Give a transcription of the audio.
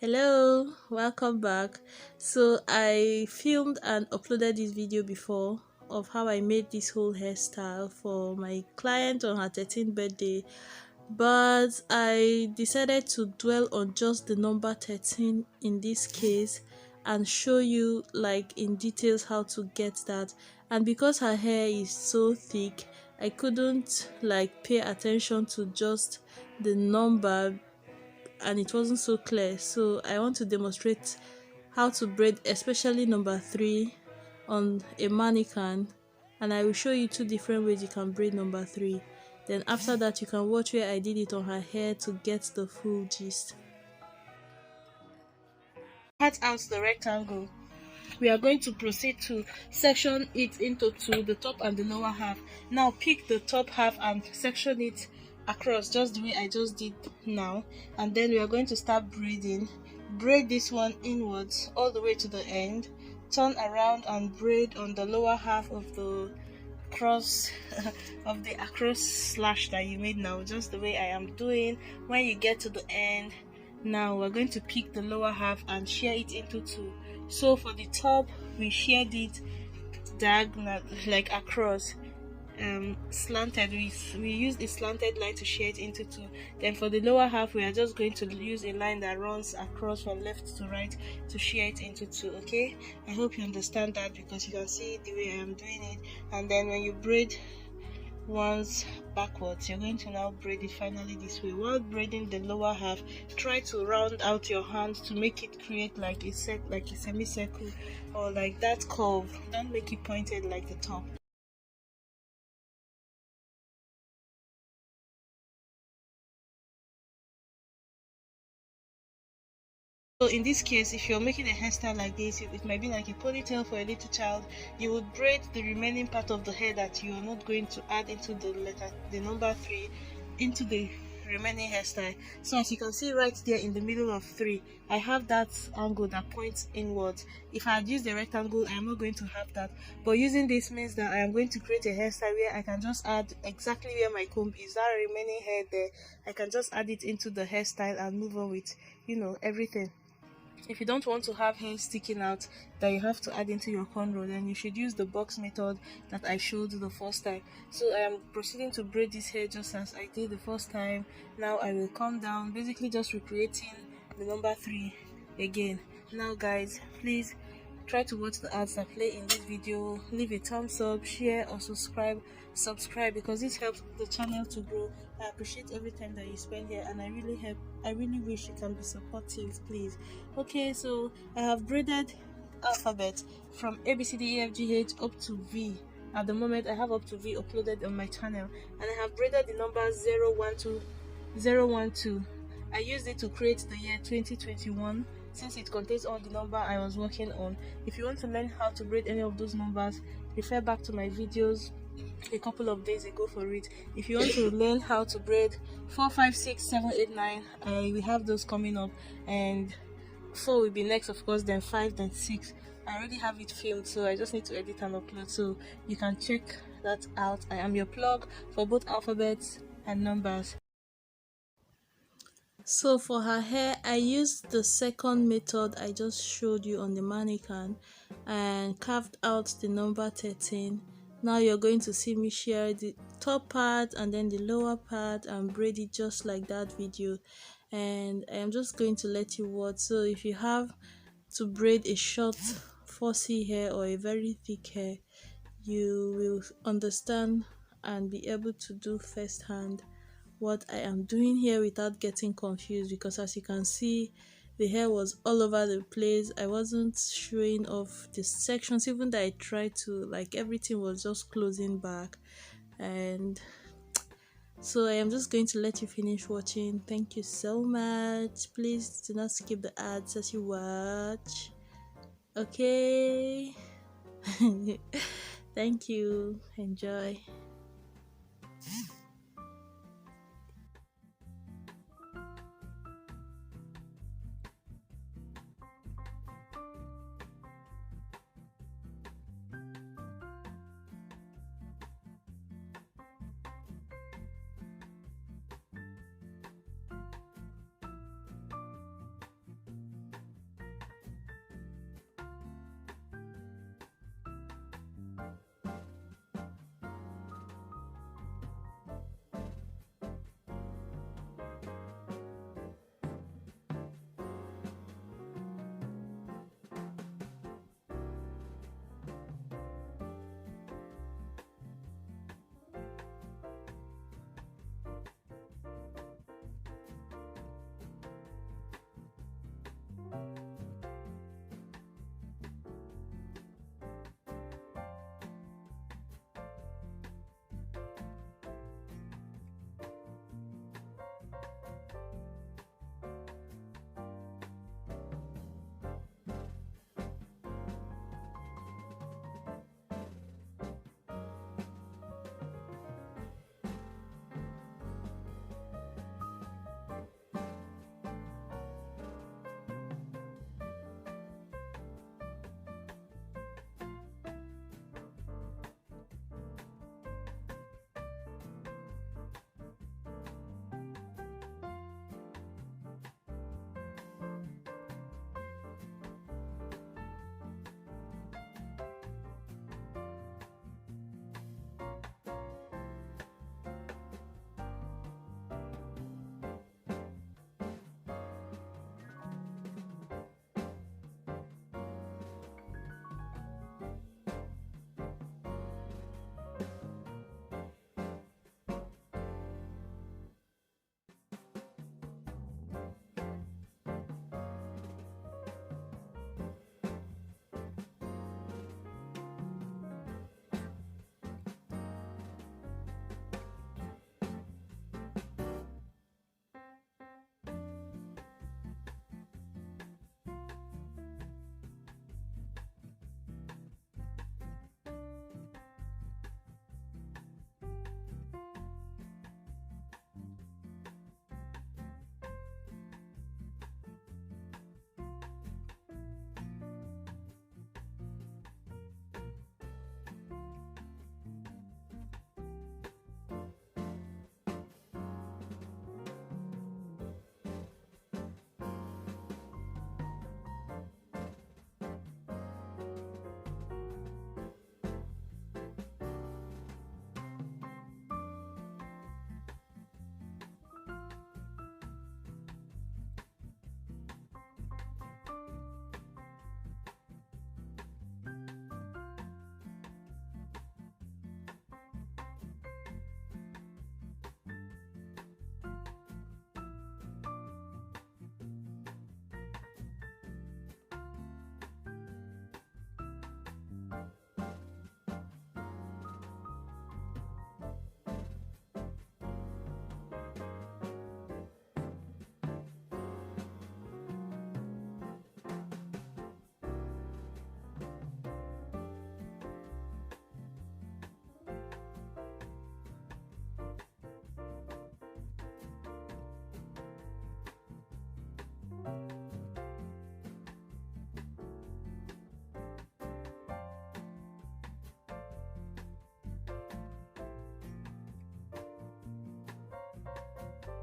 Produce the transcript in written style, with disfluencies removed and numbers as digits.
Hello, welcome back. So I filmed and uploaded this video before of how I made this whole hairstyle for my client on her 13th birthday, but I decided to dwell on just the number 13 in this case and show you like in details how to get that. And because her hair is so thick, I couldn't like pay attention to just the number and it wasn't so clear, so I want to demonstrate how to braid especially number 3 on a mannequin, and I will show you two different ways you can braid number 3. Then after that you can watch where I did it on her hair to get the full gist. Cut out the rectangle. We are going to proceed to section it into two, the top and the lower half. Now pick the top half and section it across just the way I just did now, and then we are going to start braiding. Braid this one inwards all the way to the end, turn around and braid on the lower half of the cross of the across slash that you made now, just the way I am doing. When you get to the end, now we're going to pick the lower half and shear it into two. So for the top we sheared it diagonal, like across, slanted. We used a slanted line to shear it into two. Then for the lower half we are just going to use a line that runs across from left to right to shear it into two. Okay, I hope you understand that, because you can see the way I am doing it. And then when you braid once backwards, you're going to now braid it finally this way. While braiding the lower half, try to round out your hand to make it create like a semicircle or like that curve. Don't make it pointed like the top. So in this case, if you're making a hairstyle like this, it might be like a ponytail for a little child. You would braid the remaining part of the hair that you're not going to add into the number 3 into the remaining hairstyle. So as you can see right there in the middle of 3, I have that angle that points inwards. If I had used the rectangle, I am not going to have that, but using this means that I am going to create a hairstyle where I can just add exactly where my comb is, that remaining hair there, I can just add it into the hairstyle and move on with everything. If you don't want to have hair sticking out that you have to add into your cornrow, then you should use the box method that I showed the first time. So I am proceeding to braid this hair just as I did the first time. Now I will come down, basically just recreating the number 3 again. Now guys, please try to watch the ads that play in this video, leave a thumbs up, share or subscribe, because this helps the channel to grow. I appreciate every time that you spend here, and I really wish you can be supportive, please. Okay, so I have braided alphabet from A B C D E F G H up to V. At the moment I have up to V uploaded on my channel, and I have braided the number 012. I used it to create the year 2021, since it contains all the number I was working on. If you want to learn how to braid any of those numbers, refer back to my videos a couple of days ago for it. If you want to learn how to braid 4, 5, 6, 7, 8, 9, we have those coming up, and 4 will be next, of course, then 5, then 6. I already have it filmed, so I just need to edit and upload, so you can check that out. I am your plug for both alphabets and numbers. So for her hair, I used the second method I just showed you on the mannequin and carved out the number 13. Now you're going to see me share the top part and then the lower part and braid it just like that video, and I am just going to let you watch. So if you have to braid a short fussy hair or a very thick hair, you will understand and be able to do firsthand what I am doing here without getting confused, because as you can see, the hair was all over the place. I wasn't showing off the sections, even though I tried to, like everything was just closing back. And so I am just going to let you finish watching. Thank you so much. Please do not skip the ads as you watch. Okay. Thank you. Enjoy.